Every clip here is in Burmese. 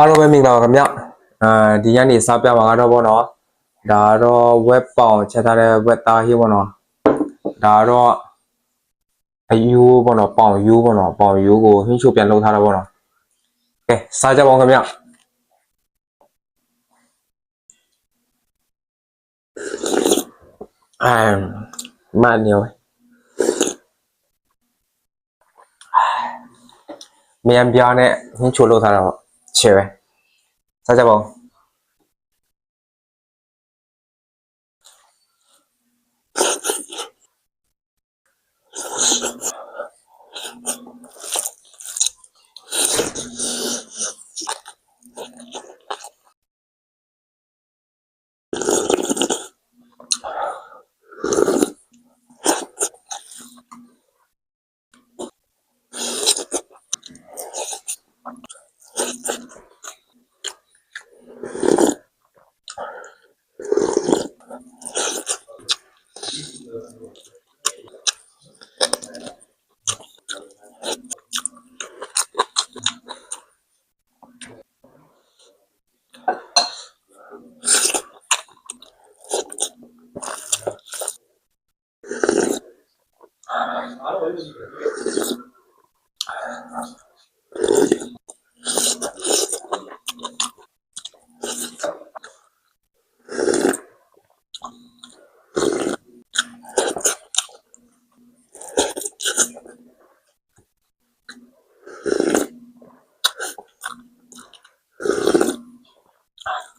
အားလုံးပဲမင်္ဂလာပါခင်ဗျဒီညနေစပြမှာကတော့ဗောနော်ဒါတော့ web ပေါင်ချက်ထားတဲ့ web သားဟိဗောနော်ဒါတော့အယူဗောနော်ပေါင်ယူဗောနော်ပေါင်ယူကိုဟင်းချိုပြန်လုပ်ထားတာဗောနော်ကဲစားကြပါဦးခင်ဗျမန်နေမြန်ပြားနဲ့ဟင်းချိုလုပ်ထားတာဗောချေပဲစားကြပါဦး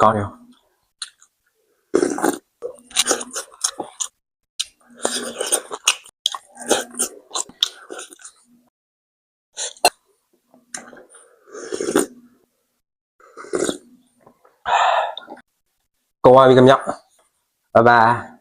ကောင်းတယ်ကောင်းပါပြီခင်ဗျဘိုင်ဘိုင်